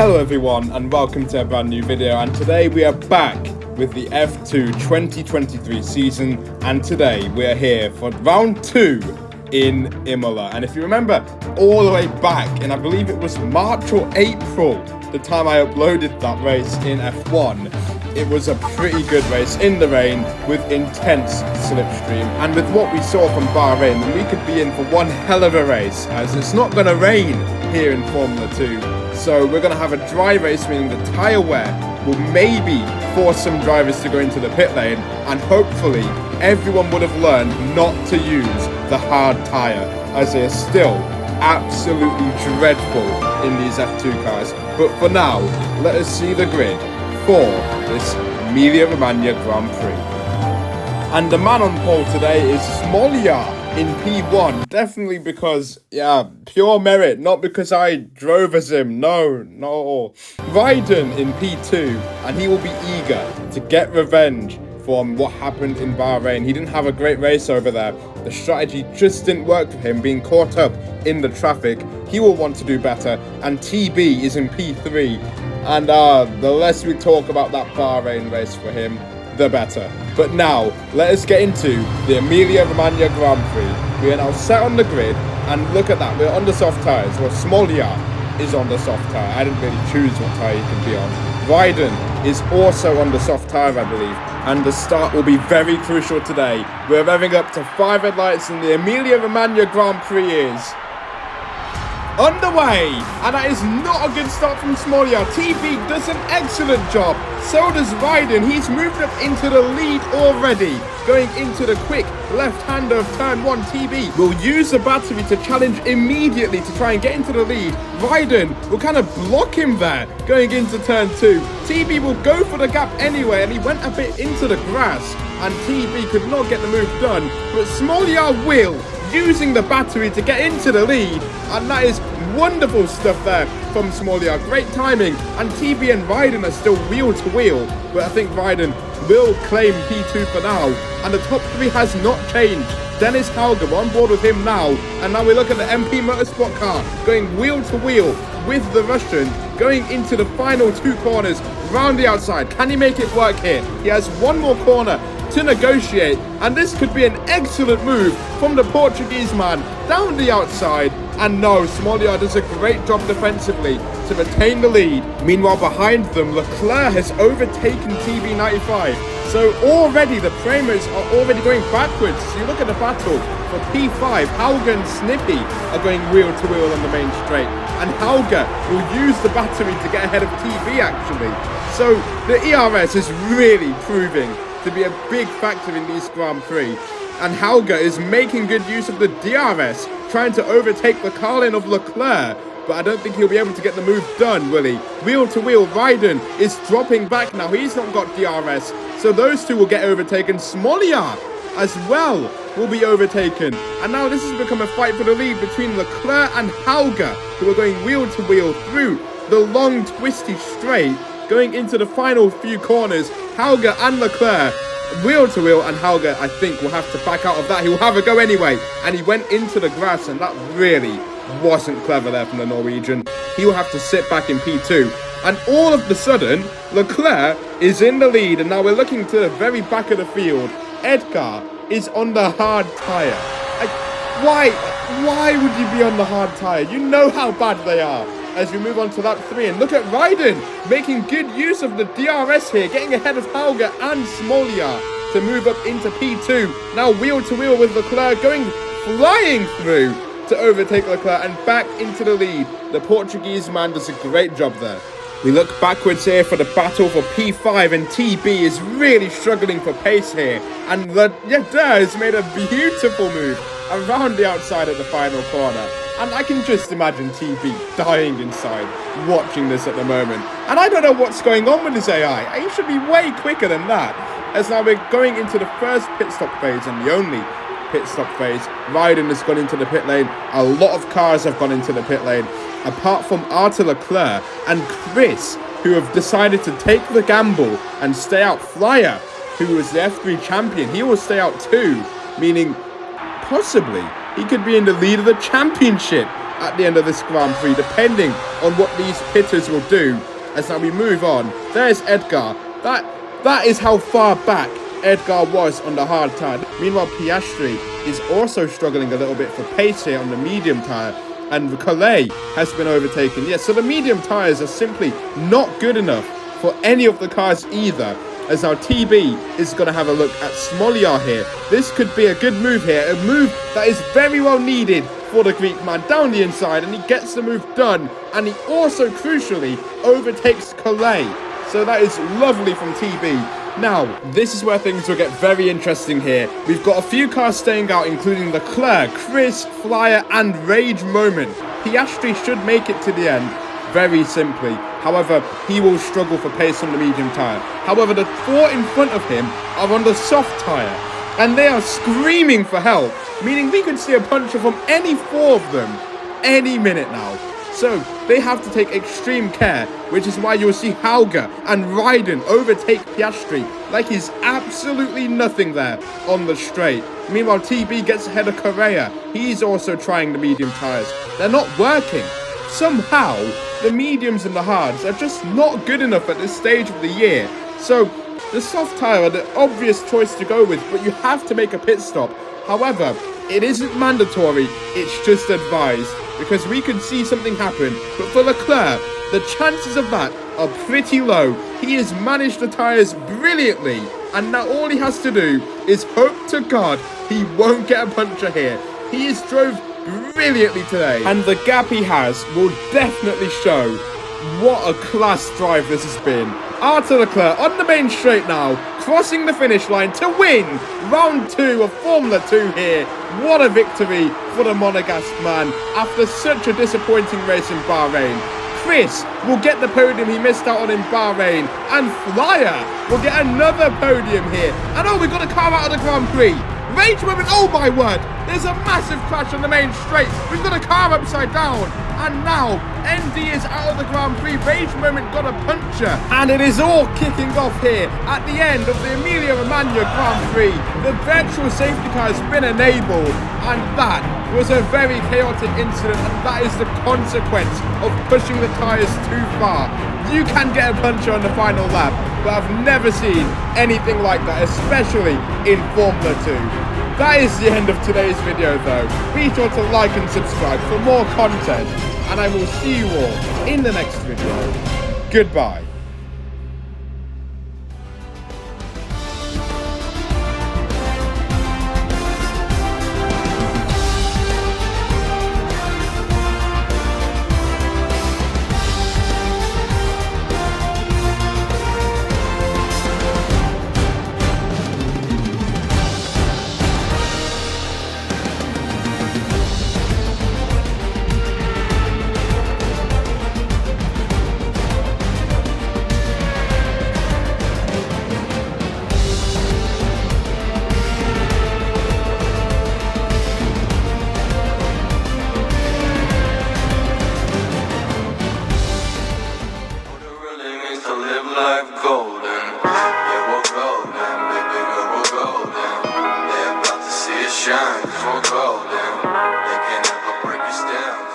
Hello everyone and welcome to a brand new video, and today we are back with the F2 2023 season, and today we are here for round 2 in Imola. And if you remember all the way back in, I believe it was March or April, the time I uploaded that race in F1, it was a pretty good race in the rain with intense slipstream, and with what we saw from Bahrain, we could be in for one hell of a race, as it's not going to rain here in Formula 2. So we're going to have a dry race, meaning the tyre wear will maybe force some drivers to go into the pit lane, and hopefully everyone would have learned not to use the hard tyre, as they are still absolutely dreadful in these F2 cars. But for now, let us see the grid for this Emilia-Romagna Grand Prix. And the man on pole today is Imola in P1, definitely because, pure merit, not because I drove as him, no. Raiden in P2, and he will be eager to get revenge from what happened in Bahrain. He didn't have a great race over there. The strategy just didn't work for him, being caught up in the traffic. He will want to do better, and TB is in P3, and the less we talk about that Bahrain race for him, the better. But now, let us get into the Emilia-Romagna Grand Prix. We are now set on the grid, and look at that, we're on the soft tyres. Well, Imola is on the soft tyre. I didn't really choose what tyre he can be on. Raiden is also on the soft tyre, I believe, and the start will be very crucial today. We're revving up to 5 red lights, and the Emilia-Romagna Grand Prix is underway, and that is not a good start from Imola. TB does an excellent job, so does Raiden. He's moved up into the lead already, going into the quick left-hander of turn 1. TB will use the battery to challenge immediately to try and get into the lead. Raiden will kind of block him there, going into turn 2. TB will go for the gap anyway, and he went a bit into the grass, and TB could not get the move done, but Imola will, using the battery to get into the lead, and that is wonderful stuff there from Imola. Great timing, and TB and Raiden are still wheel to wheel, but I think Raiden will claim P2 for now, and the top 3 has not changed. Dennis Hauger, we're on board with him now, and now we look at the MP Motorsport car going wheel to wheel with the Russian, going into the final 2 corners round the outside. Can he make it work here? He has one more corner to negotiate, and this could be an excellent move from the Portuguese man down the outside. And no, Imola does a great job defensively to retain the lead. Meanwhile, behind them, Leclerc has overtaken TB95. So already the Premers are already going backwards. So you look at the battle for P5, Hauger and Snippy are going wheel to wheel on the main straight, and Hauger will use the battery to get ahead of TB actually. So the ERS is really proving to be a big factor in these Grand Prix, and Hauger is making good use of the DRS, trying to overtake the Carlin of Leclerc, but I don't think he'll be able to get the move done, will he? Wheel to wheel, Raiden is dropping back now. He's not got DRS, so those two will get overtaken. Imola as well will be overtaken, and now this has become a fight for the lead between Leclerc and Hauger, who are going wheel to wheel through the long twisty straight, going into the final few corners. Hauger and Leclerc wheel to wheel, and Hauger, I think, will have to back out of that. He will have a go anyway, and he went into the grass, and that really wasn't clever there from the Norwegian. He will have to sit back in P2, and all of a sudden Leclerc is in the lead, and now we're looking to the very back of the field. Edgar is on the hard tyre. Why would you be on the hard tyre? You know how bad they are. As we move on to lap 3, and look at Raiden making good use of the DRS here, getting ahead of Hauger and Imola to move up into P2. Now wheel to wheel with Leclerc, going flying through to overtake Leclerc and back into the lead. The Portuguese man does a great job there. We look backwards here for the battle for P5, and TB is really struggling for pace here, and Leclerc has made a beautiful move around the outside at the final corner. And I can just imagine TB dying inside watching this at the moment. And I don't know what's going on with his AI. He should be way quicker than that. As now we're going into the first pit stop phase, and the only pit stop phase. Raiden has gone into the pit lane. A lot of cars have gone into the pit lane, apart from Arthur Leclerc and Chris, who have decided to take the gamble and stay out. Flyer, who was the F3 champion, he will stay out too, meaning possibly he could be in the lead of the championship at the end of this Grand Prix, depending on what these pitters will do. As now we move on, there's Edgar. That is how far back Edgar was on the hard tyre. Meanwhile, Piastri is also struggling a little bit for pace here on the medium tyre, and Calais has been overtaken. Yes, so the medium tyres are simply not good enough for any of the cars either. As now TB is going to have a look at Smolyar here. This could be a good move here, a move that is very well needed for the Greek man down the inside, and he gets the move done, and he also crucially overtakes Calais. So that is lovely from TB. Now, this is where things will get very interesting here. We've got a few cars staying out, including Leclerc, Chris, Flyer, and Rage Moment. Piastri should make it to the end, very simply. However, he will struggle for pace on the medium tyre. However, the four in front of him are on the soft tyre, and they are screaming for help, meaning we could see a puncher from any four of them any minute now. So they have to take extreme care, which is why you'll see Hauger and Ryden overtake Piastri like he's absolutely nothing there on the straight. Meanwhile, TB gets ahead of Correa. He's also trying the medium tyres. They're not working. Somehow, the mediums and the hards are just not good enough at this stage of the year. So the soft tyre are the obvious choice to go with, but you have to make a pit stop. However, it isn't mandatory, it's just advised, because we could see something happen. But for Leclerc, the chances of that are pretty low. He has managed the tyres brilliantly, and now all he has to do is hope to God he won't get a puncture here. He has drove brilliantly today, and the gap he has will definitely show what a class drive this has been. Arthur Leclerc on the main straight now, crossing the finish line to win round 2 of Formula 2 here. What a victory for the Monegasque man after such a disappointing race in Bahrain. Chris will get the podium he missed out on in Bahrain, and Flyer will get another podium here. And oh, we've got a car out of the Grand Prix. Rage Moment, oh my word, there's a massive crash on the main straight. We've got a car upside down, and now ND is out of the Grand Prix. Rage Moment got a puncture, and it is all kicking off here at the end of the Emilia-Romagna Grand Prix. The virtual safety car has been enabled, and that was a very chaotic incident, and that is the consequence of pushing the tyres too far. You can get a puncture on the final lap, but I've never seen anything like that, especially in Formula 2. That is the end of today's video though. Be sure to like and subscribe for more content, and I will see you all in the next video. Goodbye. Life golden, yeah, we're golden, baby girl, we're golden. They're about to see us shine, 'cause we're golden. They can't ever break us down.